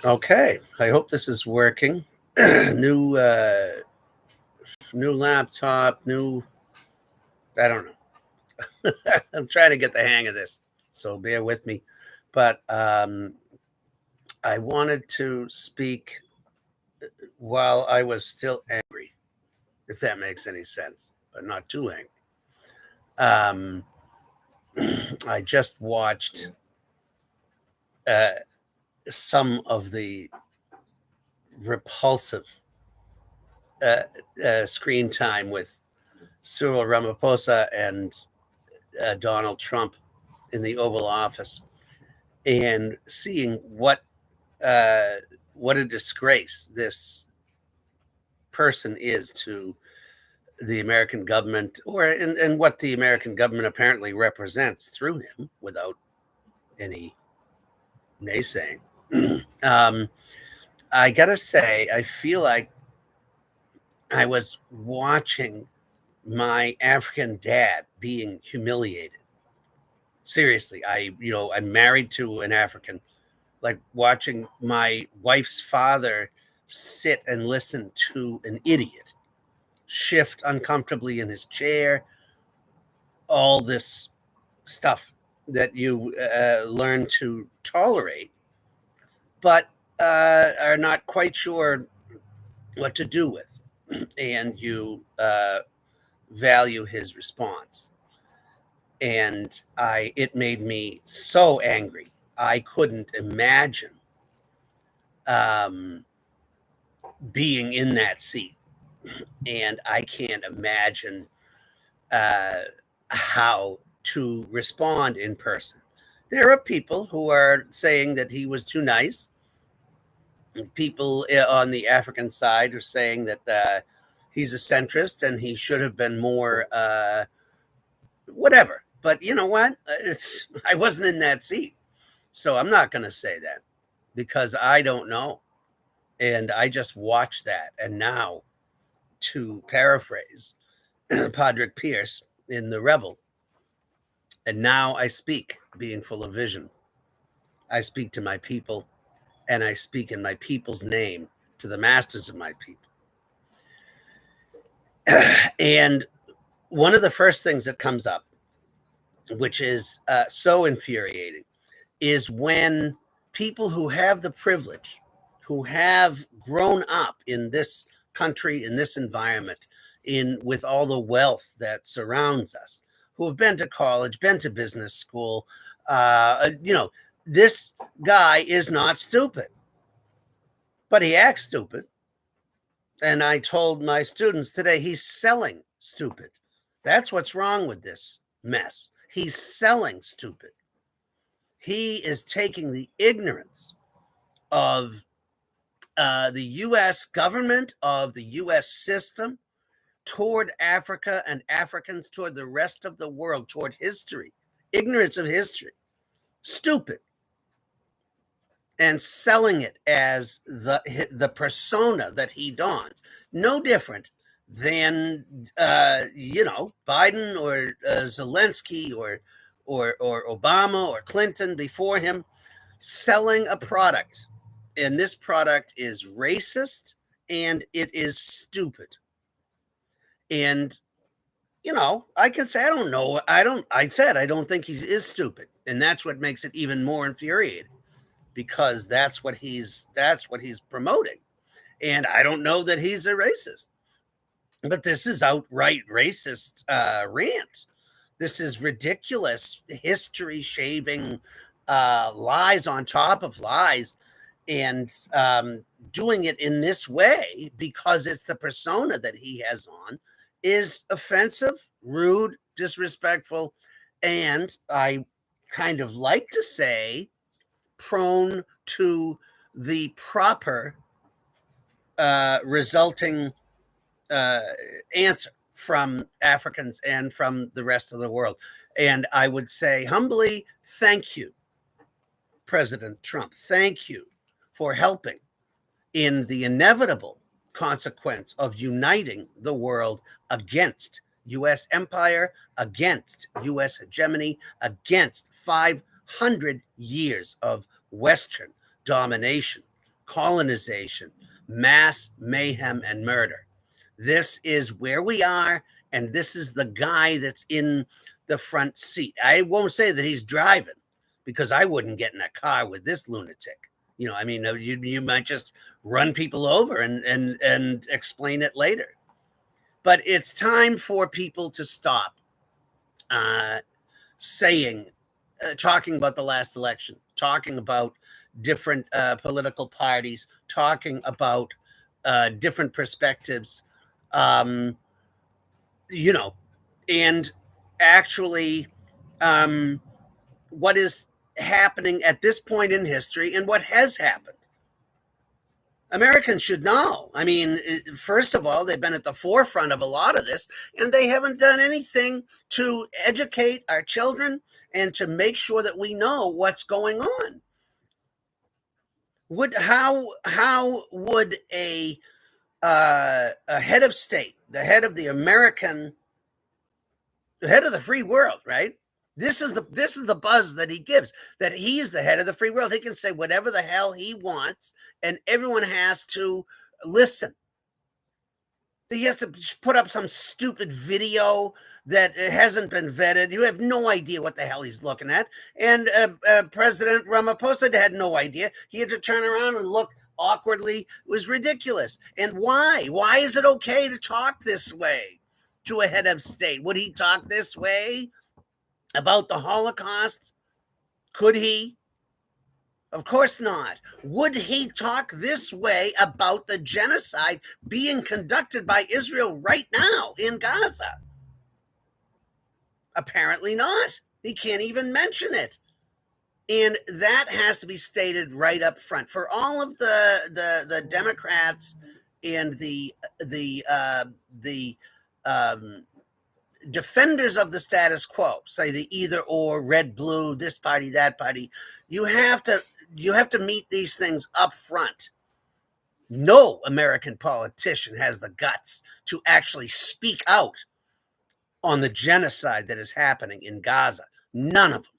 Okay, I hope this is working. new new laptop, I don't know. I'm trying to get the hang of this, so bear with me. But I wanted to speak while I was still angry, if that makes any sense, but not too angry. I just watched some of the repulsive screen time with Cyril Ramaphosa and Donald Trump in the Oval Office, and seeing what a disgrace this person is to the American government, and what the American government apparently represents through him, without any naysaying. I gotta say, I feel like I was watching my African dad being humiliated. Seriously, I'm married to an African. Like watching my wife's father sit and listen to an idiot shift uncomfortably in his chair, all this stuff that you learn to tolerate, but are not quite sure what to do with, and you value his response. And it made me so angry. I couldn't imagine being in that seat, and I can't imagine how to respond in person. There are people who are saying that he was too nice. People on the African side are saying that he's a centrist and he should have been more whatever. But you know what? I wasn't in that seat, so I'm not going to say that, because I don't know. And I just watched that. And now, to paraphrase Patrick Pierce in The Rebel, and now I speak, being full of vision. I speak to my people, and I speak in my people's name to the masters of my people. And one of the first things that comes up, which is so infuriating, is when people who have the privilege, who have grown up in this country, in this environment, with all the wealth that surrounds us, who have been to college, been to business school, this guy is not stupid, but he acts stupid. And I told my students today, he's selling stupid. That's what's wrong with this mess. He's selling stupid. He is taking the ignorance of the U.S. government, of the U.S. system, toward Africa and Africans, toward the rest of the world, toward history, ignorance of history, stupid, and selling it as the persona that he dons. No different than Biden or Zelensky or Obama or Clinton before him, selling a product. And this product is racist and it is stupid. And I can say I don't know. I said I don't think he is stupid, and that's what makes it even more infuriating, because that's what he's promoting. And I don't know that he's a racist, but this is outright racist rant. This is ridiculous, history shaving lies on top of lies, and doing it in this way because it's the persona that he has on is offensive, rude, disrespectful, and I kind of like to say prone to the proper resulting answer from Africans and from the rest of the world. And I would say humbly, thank you, President Trump. Thank you for helping in the inevitable consequence of uniting the world against U.S. empire, against U.S. hegemony, against 500 years of Western domination, colonization, mass mayhem, and murder. This is where we are, and this is the guy that's in the front seat. I won't say that he's driving, because I wouldn't get in a car with this lunatic. I mean, you might just run people over and explain it later. But it's time for people to stop talking about the last election, talking about different political parties, talking about different perspectives, and actually what is happening at this point in history and what has happened. Americans should know. I mean, first of all, they've been at the forefront of a lot of this, and they haven't done anything to educate our children and to make sure that we know what's going on. How would a head of state, the head of the head of the free world, right? This is the buzz that he gives, that he's the head of the free world. He can say whatever the hell he wants, and everyone has to listen. He has to put up some stupid video that hasn't been vetted. You have no idea what the hell he's looking at. And President Ramaphosa had no idea. He had to turn around and look awkwardly. It was ridiculous. And why? Why is it okay to talk this way to a head of state? Would he talk this way about the Holocaust? Could he? Of course not. Would he talk this way about the genocide being conducted by Israel right now in Gaza? Apparently not. He can't even mention it. And that has to be stated right up front. For all of the Democrats and the defenders of the status quo, say the either or, red, blue, this party, that party, you have to meet these things up front. No American politician has the guts to actually speak out on the genocide that is happening in Gaza. None of them.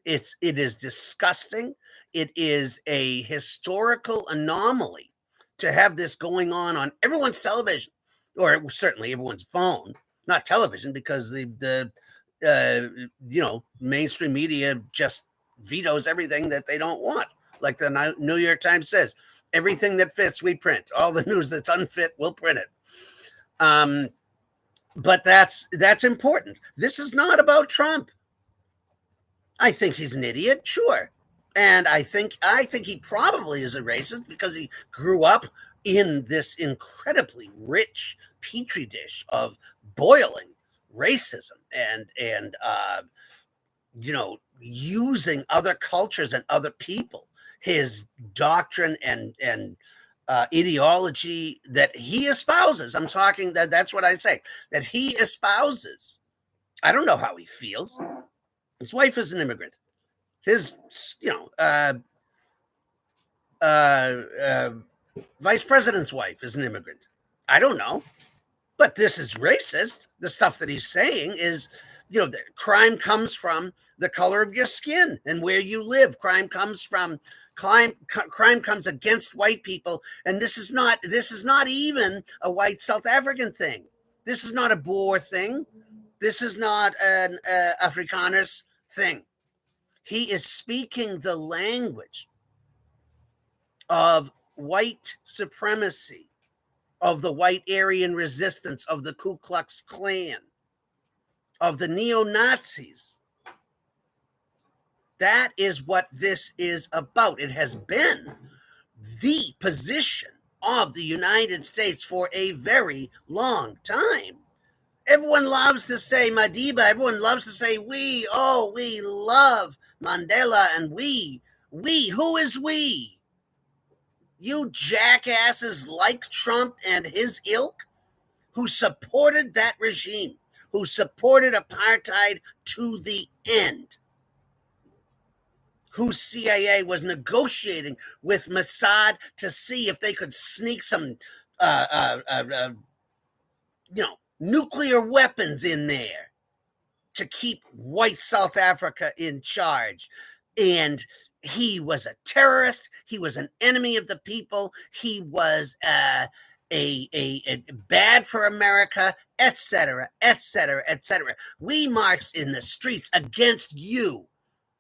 It is disgusting. It is a historical anomaly to have this going on everyone's television, or certainly everyone's phone. Not television, because the mainstream media just vetoes everything that they don't want. Like the New York Times says, everything that fits, we print. All the news that's unfit, we'll print it. But that's important. This is not about Trump. I think he's an idiot, sure. And I think he probably is a racist because he grew up in this incredibly rich petri dish of boiling racism and using other cultures and other people. His doctrine and ideology that he espouses. I'm talking that's what I say, that he espouses. I don't know how he feels. His wife is an immigrant. His, vice president's wife is an immigrant. I don't know. But this is racist. The stuff that he's saying is, the crime comes from the color of your skin and where you live. Crime comes against white people. And this is not even a white South African thing. This is not a Boer thing. This is not an Afrikaners thing. He is speaking the language of white supremacy, of the white Aryan resistance, of the Ku Klux Klan, of the neo-Nazis. That is what this is about. It has been the position of the United States for a very long time. Everyone loves to say Madiba. Everyone loves to say we love Mandela, and we, who is we? You jackasses like Trump and his ilk, who supported that regime, who supported apartheid to the end, whose CIA was negotiating with Mossad to see if they could sneak some, nuclear weapons in there to keep white South Africa in charge. And he was a terrorist. He was an enemy of the people. He was a bad for America, etc., etc., etc. We marched in the streets against you.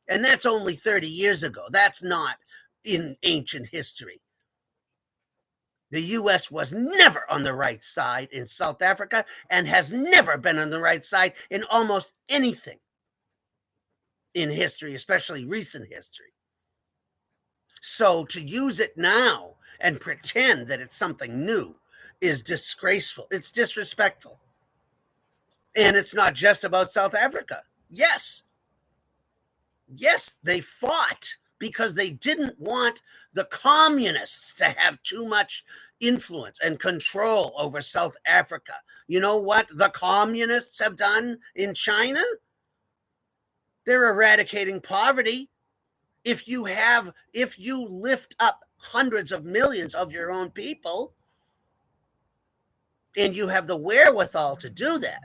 And that's only 30 years ago. That's not in ancient history. The U.S. was never on the right side in South Africa and has never been on the right side in almost anything in history, especially recent history. So to use it now and pretend that it's something new is disgraceful. It's disrespectful. And it's not just about South Africa. Yes, they fought because they didn't want the communists to have too much influence and control over South Africa. You know what the communists have done in China? They're eradicating poverty. If you lift up hundreds of millions of your own people and you have the wherewithal to do that,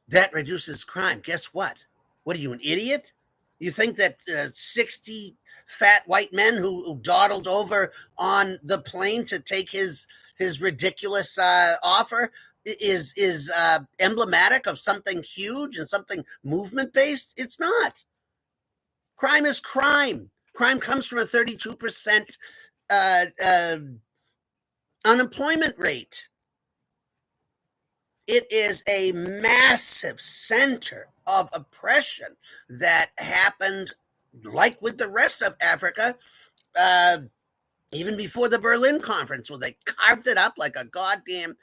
that reduces crime. Guess what? What are you, an idiot? You think that 60 fat white men who dawdled over on the plane to take his ridiculous offer is emblematic of something huge and something movement based? It's not. Crime is crime. Crime comes from a 32% unemployment rate. It is a massive center of oppression that happened, like with the rest of Africa, even before the Berlin Conference, where they carved it up like a goddamn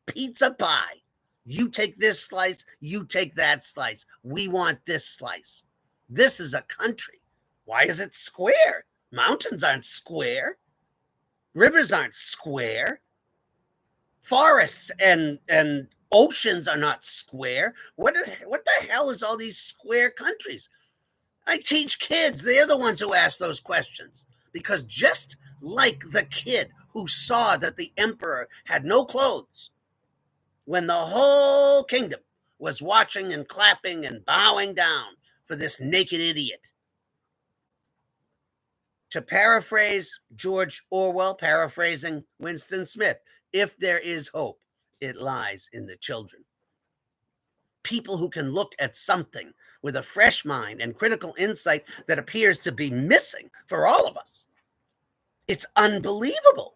pizza pie. You take this slice, you take that slice. We want this slice. This is a country. Why is it square? Mountains aren't square. Rivers aren't square. Forests and oceans are not square. What the hell is all these square countries? I teach kids. They're the ones who ask those questions. Because just like the kid who saw that the emperor had no clothes, when the whole kingdom was watching and clapping and bowing down for this naked idiot. To paraphrase George Orwell, paraphrasing Winston Smith, if there is hope, it lies in the children. People who can look at something with a fresh mind and critical insight that appears to be missing for all of us. It's unbelievable.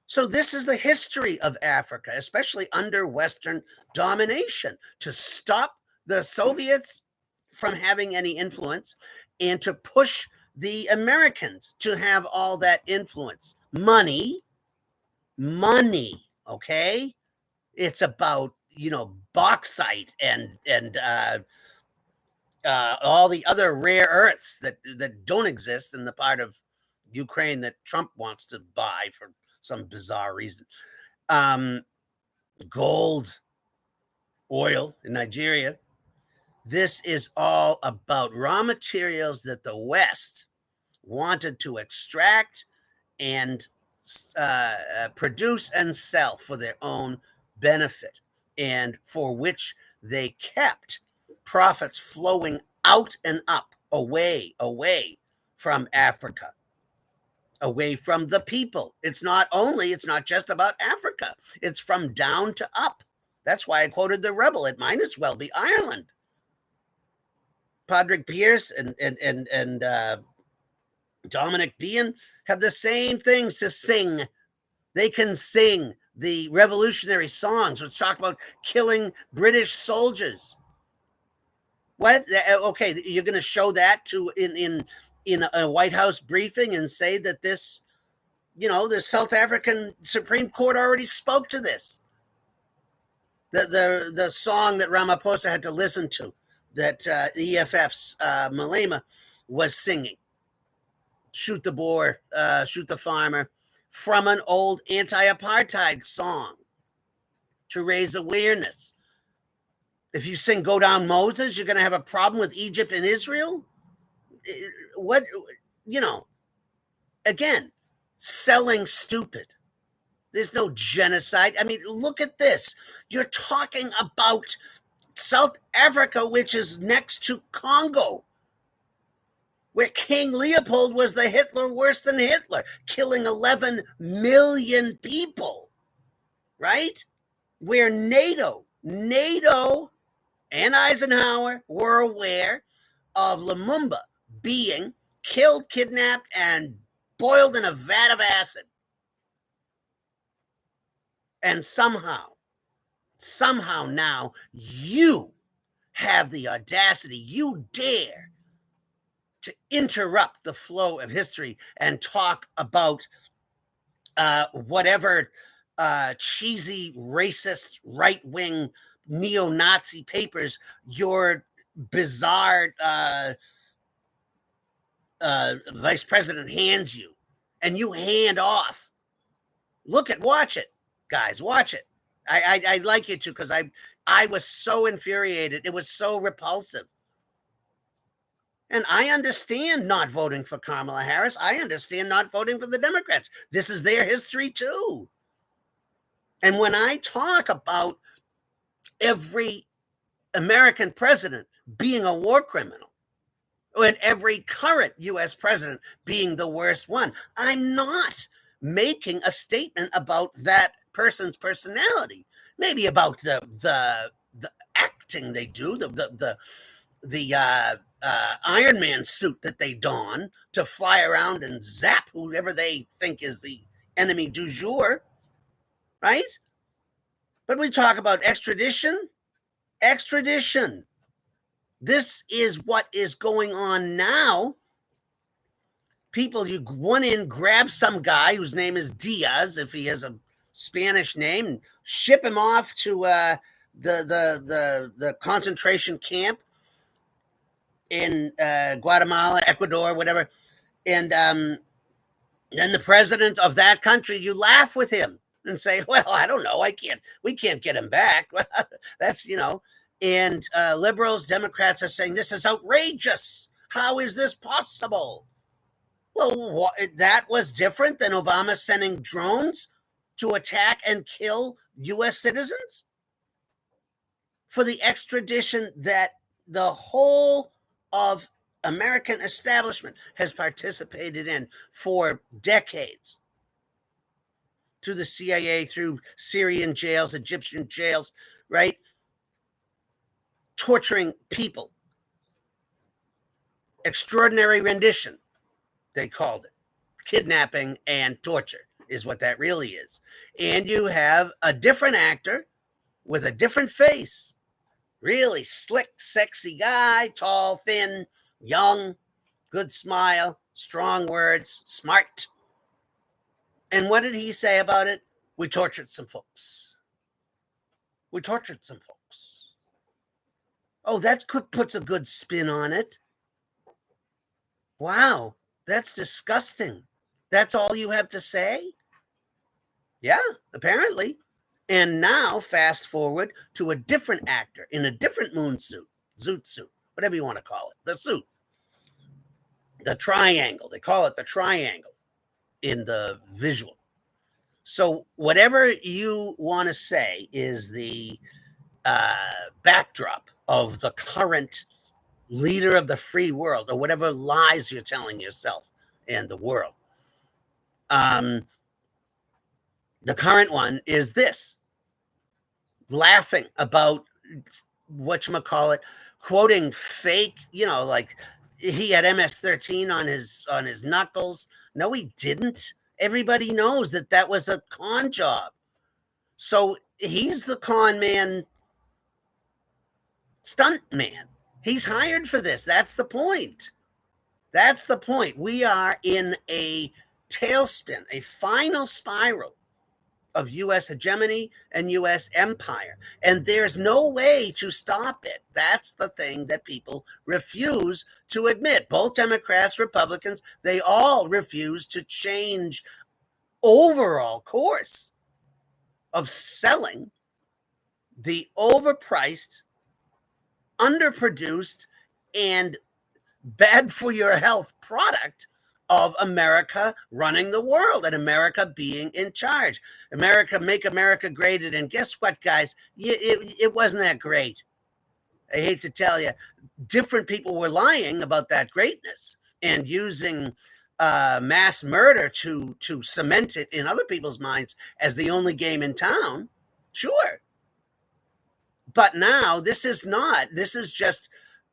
So this is the history of Africa, especially under Western domination, to stop the Soviets from having any influence and to push the Americans to have all that influence. Money, okay? It's about, bauxite and all the other rare earths that don't exist in the part of Ukraine that Trump wants to buy for some bizarre reason. Gold, oil in Nigeria. This is all about raw materials that the West wanted to extract and produce and sell for their own benefit, and for which they kept profits flowing out and up, away from Africa, away from the people. It's not just about Africa. It's from down to up. That's why I quoted the rebel. It might as well be Ireland. Padraig Pearse and Dominic Behan have the same things to sing. They can sing the revolutionary songs, which talk about killing British soldiers. What? Okay, you're going to show that to in a White House briefing and say that this, the South African Supreme Court already spoke to this. The song that Ramaphosa had to listen to, that EFF's Malema was singing. Shoot the boer, shoot the farmer, from an old anti-apartheid song to raise awareness. If you sing Go Down Moses, you're going to have a problem with Egypt and Israel? What, again, selling stupid. There's no genocide. I mean, look at this. You're talking about South Africa, which is next to Congo, where King Leopold was the Hitler worse than Hitler, killing 11 million people, right? Where NATO and Eisenhower were aware of Lumumba being killed, kidnapped, and boiled in a vat of acid. And somehow now you have the audacity, you dare to interrupt the flow of history and talk about whatever cheesy, racist, right-wing, neo-Nazi papers your bizarre vice president hands you, and you hand off. Watch it, guys, watch it. I'd like you to, because I was so infuriated. It was so repulsive. And I understand not voting for Kamala Harris. I understand not voting for the Democrats. This is their history too. And when I talk about every American president being a war criminal, and every current U.S. president being the worst one, I'm not making a statement about that person's personality. Maybe about the acting they do, the Iron Man suit that they don to fly around and zap whoever they think is the enemy du jour, right? But we talk about extradition. This is what is going on now. People, you run in, grab some guy whose name is Diaz, if he has a Spanish name, ship him off to the concentration camp in Guatemala, Ecuador, whatever. And then the president of that country, you laugh with him and say, well, I don't know, we can't get him back. That's, and liberals, Democrats are saying this is outrageous. How is this possible? Well, that was different than Obama sending drones to attack and kill U.S. citizens for the extradition that the whole of American establishment has participated in for decades, through the CIA, through Syrian jails, Egyptian jails, right? Torturing people. Extraordinary rendition, they called it. Kidnapping and torture is what that really is. And you have a different actor with a different face. Really slick, sexy guy, tall, thin, young, good smile, strong words, smart. And what did he say about it? We tortured some folks. Oh, that puts a good spin on it. Wow, that's disgusting. That's all you have to say? Yeah, apparently. And now, fast forward to a different actor in a different zoot suit, whatever you want to call it, the suit. The triangle, they call it the triangle in the visual. So whatever you want to say is the backdrop of the current leader of the free world, or whatever lies you're telling yourself and the world. The current one is this: laughing about whatchamacallit, quoting fake, like he had MS-13 on his knuckles. No, he didn't. Everybody knows that was a con job. So he's the con man, stunt man. He's hired for this. That's the point. We are in a tailspin, a final spiral of U.S. hegemony and U.S. empire. And there's no way to stop it. That's the thing that people refuse to admit. Both Democrats, Republicans, they all refuse to change overall course of selling the overpriced, underproduced, and bad for your health product of America running the world and America being in charge. America, make America great. And guess what, guys? It wasn't that great. I hate to tell you, different people were lying about that greatness and using mass murder to cement it in other people's minds as the only game in town. Sure. But now this is not. This is just.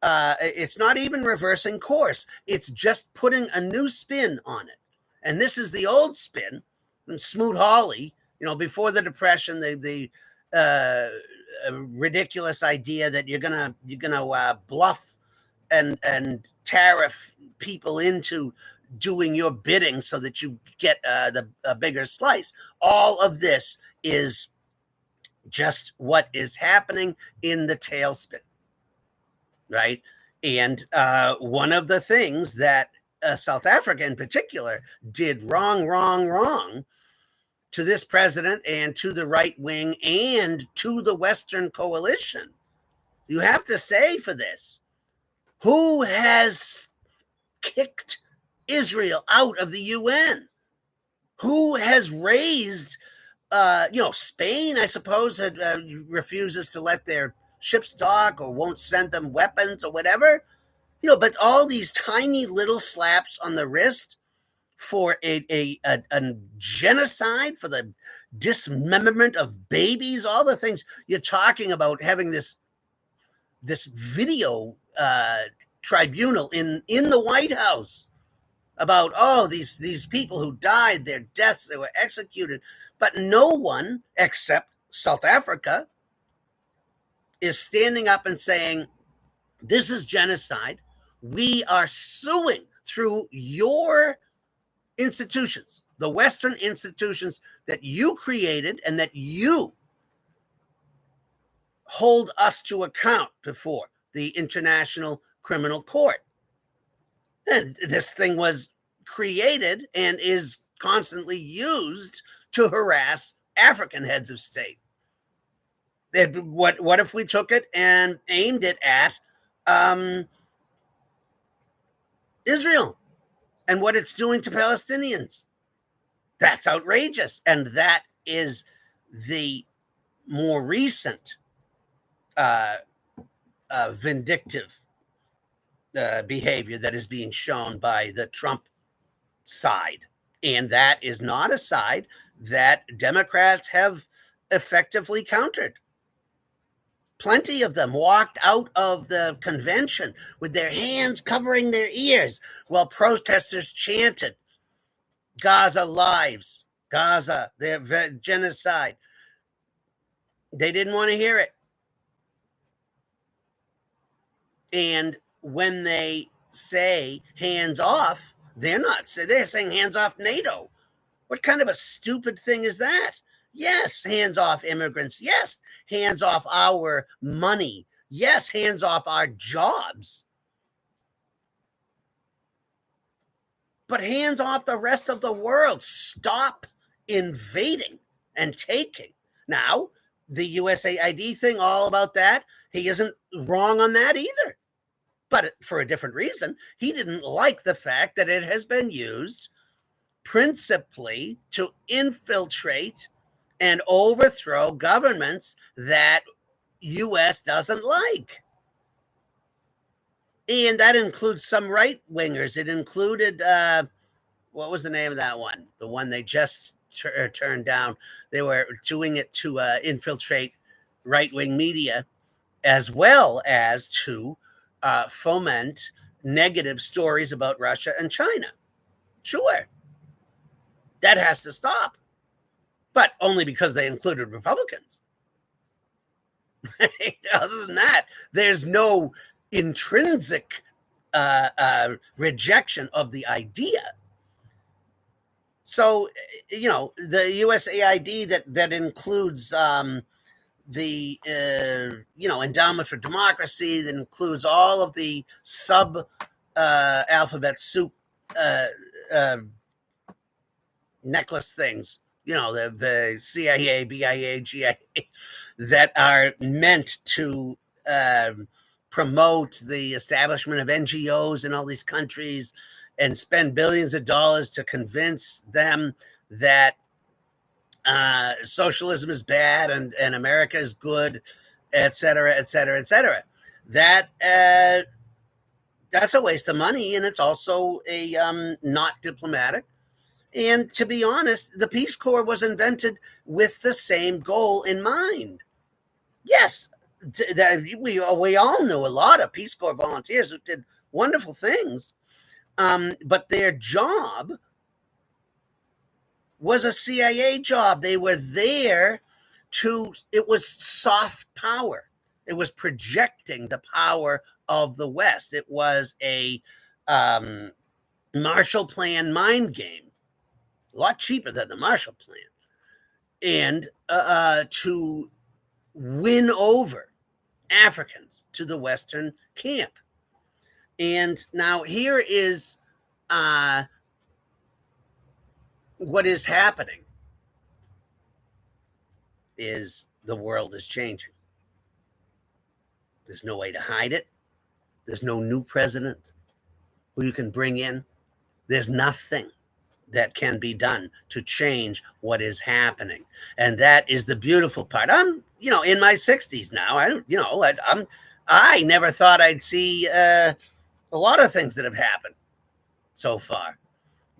It's not even reversing course. It's just putting a new spin on it. And this is the old spin. And Smoot Hawley, before the Depression, the ridiculous idea that you're gonna bluff and tariff people into doing your bidding so that you get a bigger slice. All of this is just what is happening in the tailspin, right? And one of the things that South Africa in particular did wrong to this president and to the right wing and to the Western coalition, you have to say for this, who has kicked Israel out of the UN? Who has raised, Spain, I suppose, refuses to let their ships dock or won't send them weapons or whatever, but all these tiny little slaps on the wrist for a genocide, for the dismemberment of babies, all the things you're talking about, having this video tribunal in the White House about these people who died, their deaths, they were executed, but no one except South Africa is standing up and saying, this is genocide. We are suing through your institutions, the Western institutions that you created and that you hold us to account before the International Criminal Court. And this thing was created and is constantly used to harass African heads of state. What if we took it and aimed it at Israel and what it's doing to Palestinians? That's outrageous. And that is the more recent vindictive behavior that is being shown by the Trump side. And that is not a side that Democrats have effectively countered. Plenty of them walked out of the convention with their hands covering their ears while protesters chanted, Gaza lives, Gaza, their genocide. They didn't want to hear it. And when they say hands off, they're saying hands off NATO. What kind of a stupid thing is that? Yes, hands off immigrants. Yes, hands off our money. Yes, hands off our jobs. But hands off the rest of the world. Stop invading and taking. Now, the USAID thing, all about that, he isn't wrong on that either. But for a different reason. He didn't like the fact that it has been used principally to infiltrate and overthrow governments that U.S. doesn't like. And that includes some right-wingers. It included, what was the name of that one? The one they just turned down. They were doing it to infiltrate right-wing media as well as to foment negative stories about Russia and China. Sure. That has to stop. But only because they included Republicans. Other than that, there's no intrinsic rejection of the idea. So, the USAID that includes the endowment for democracy, that includes all of the alphabet soup necklace things, the CIA, BIA, GIA, that are meant to promote the establishment of NGOs in all these countries and spend billions of dollars to convince them that socialism is bad and America is good, et cetera, et cetera, et cetera. That's a waste of money, and it's also a not diplomatic. And to be honest, the Peace Corps was invented with the same goal in mind. Yes, we all knew a lot of Peace Corps volunteers who did wonderful things, but their job was a CIA job. They were there it was soft power. It was projecting the power of the West. It was a Marshall Plan mind game, a lot cheaper than the Marshall Plan, and to win over Africans to the Western camp. And now here is what is happening is the world is changing. There's no way to hide it. There's no new president who you can bring in. There's nothing that can be done to change what is happening. And that is the beautiful part. I'm, in my 60s now. I never thought I'd see a lot of things that have happened so far.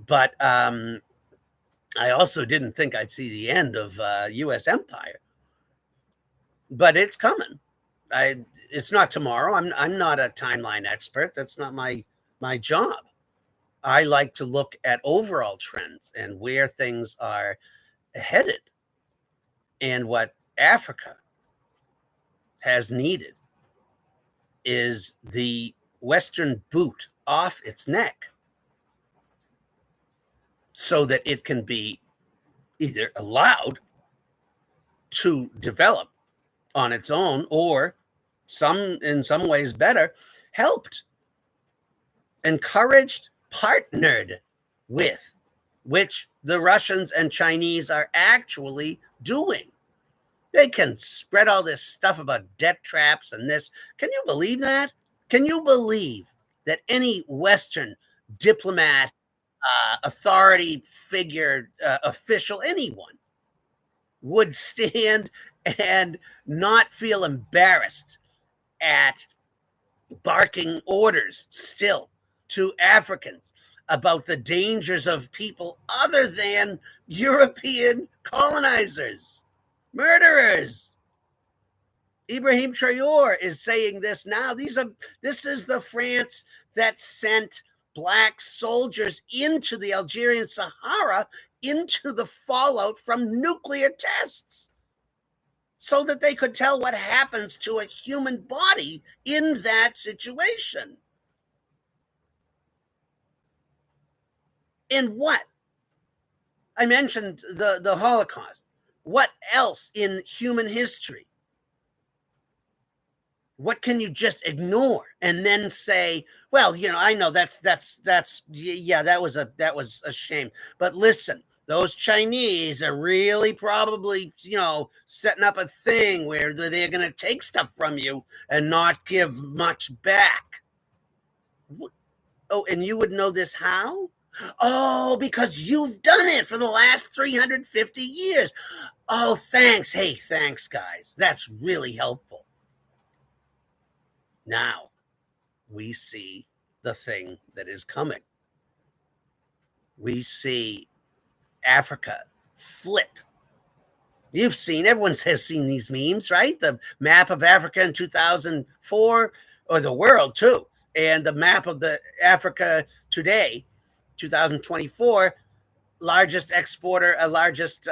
But I also didn't think I'd see the end of U.S. empire. But it's coming. It's not tomorrow. I'm not a timeline expert. That's not my job. I like to look at overall trends and where things are headed. And what Africa has needed is the Western boot off its neck so that it can be either allowed to develop on its own or in some ways better, helped, encouraged, partnered with, which the Russians and Chinese are actually doing. They can spread all this stuff about debt traps and this. Can you believe that? Can you believe that any Western diplomat, authority figure, official, anyone would stand and not feel embarrassed at barking orders still to Africans about the dangers of people other than European colonizers, murderers? Ibrahim Traore is saying this now. This is the France that sent black soldiers into the Algerian Sahara, into the fallout from nuclear tests, so that they could tell what happens to a human body in that situation. And what? I mentioned the Holocaust. What else in human history? What can you just ignore and then say, well, I know that was a shame. But listen, those Chinese are really probably, setting up a thing where they're going to take stuff from you and not give much back. Oh, and you would know this how? Oh, because you've done it for the last 350 years. Oh, thanks. Hey, thanks, guys. That's really helpful. Now we see the thing that is coming. We see Africa flip. Everyone has seen these memes, right? The map of Africa in 2004, or the world too, and the map of the Africa today, 2024, largest exporter, largest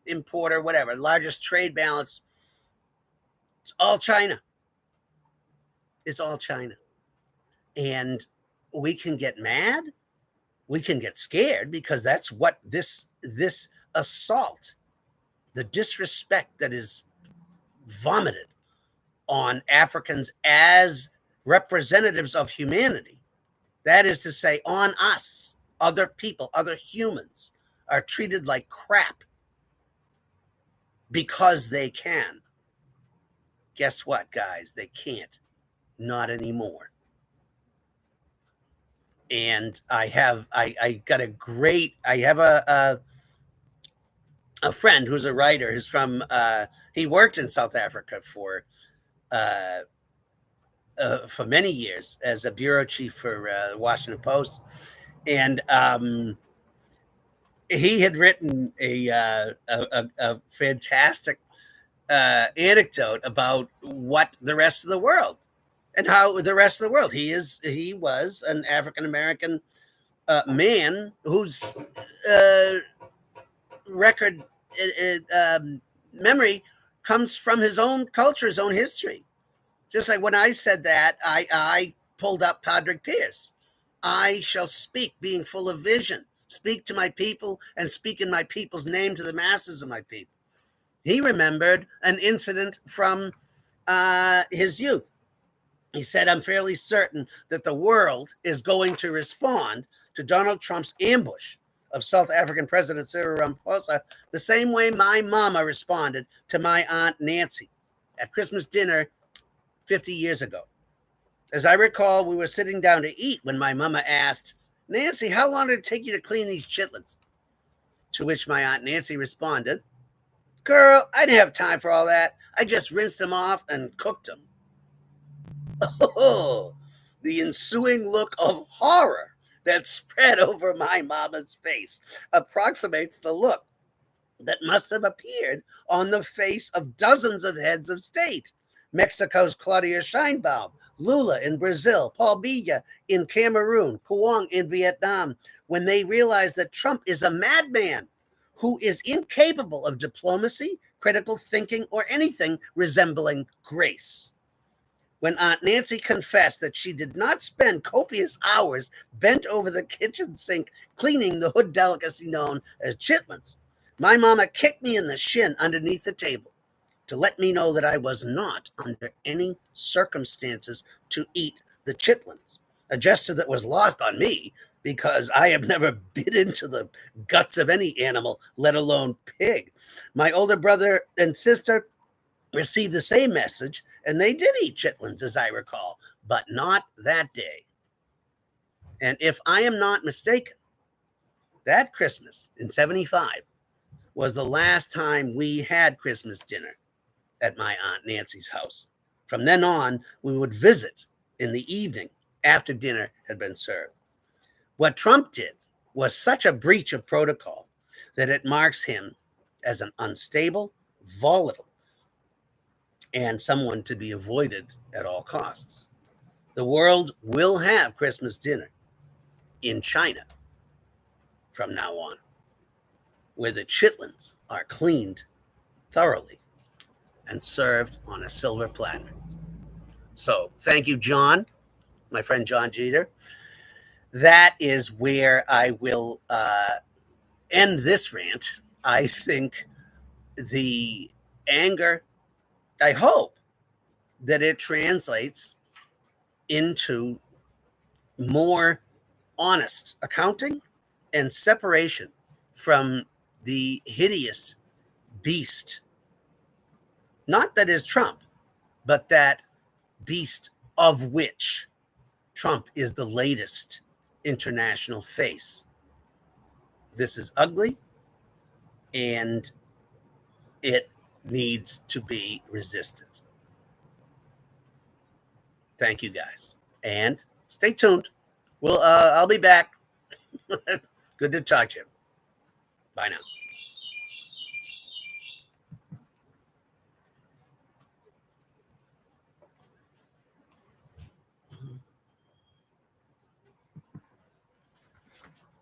importer, whatever, largest trade balance. It's all China. It's all China. And we can get mad. We can get scared, because that's what this assault, the disrespect that is vomited on Africans as representatives of humanity, that is to say, on us, other people, other humans, are treated like crap because they can. Guess what, guys? They can't. Not anymore. And I got a great, I have a friend who's a writer who's from, he worked in South Africa uh, for many years as a bureau chief for the Washington Post. And he had written a fantastic anecdote about what the rest of the world and how the rest of the world, he was an African American man whose uh, record memory comes from his own culture, his own history. Just like when I said that, I pulled up Padraig Pierce. I shall speak, being full of vision, speak to my people and speak in my people's name to the masses of my people. He remembered an incident from his youth. He said, I'm fairly certain that the world is going to respond to Donald Trump's ambush of South African President Cyril Ramaphosa the same way my mama responded to my Aunt Nancy at Christmas dinner 50 years ago. As I recall, we were sitting down to eat when my mama asked, Nancy, how long did it take you to clean these chitlins? To which my Aunt Nancy responded, Girl, I didn't have time for all that. I just rinsed them off and cooked them. Oh, the ensuing look of horror that spread over my mama's face approximates the look that must have appeared on the face of dozens of heads of state. Mexico's Claudia Sheinbaum, Lula in Brazil, Paul Biya in Cameroon, Kuang in Vietnam, when they realized that Trump is a madman who is incapable of diplomacy, critical thinking, or anything resembling grace. When Aunt Nancy confessed that she did not spend copious hours bent over the kitchen sink cleaning the hood delicacy known as chitlins, my mama kicked me in the shin underneath the table to let me know that I was not under any circumstances to eat the chitlins, a gesture that was lost on me because I have never bit into the guts of any animal, let alone pig. My older brother and sister received the same message, and they did eat chitlins, as I recall, but not that day. And if I am not mistaken, that Christmas in 75 was the last time we had Christmas dinner at my Aunt Nancy's house. From then on, we would visit in the evening after dinner had been served. What Trump did was such a breach of protocol that it marks him as an unstable, volatile, and someone to be avoided at all costs. The world will have Christmas dinner in China from now on, where the chitlins are cleaned thoroughly and served on a silver platter. So thank you, John, my friend John Jeter. That is where I will end this rant. I think the anger, I hope that it translates into more honest accounting and separation from the hideous beast, not that is Trump, but that beast of which Trump is the latest international face. This is ugly, and it needs to be resisted. Thank you, guys, and stay tuned. I'll be back. Good to talk to you. Bye now.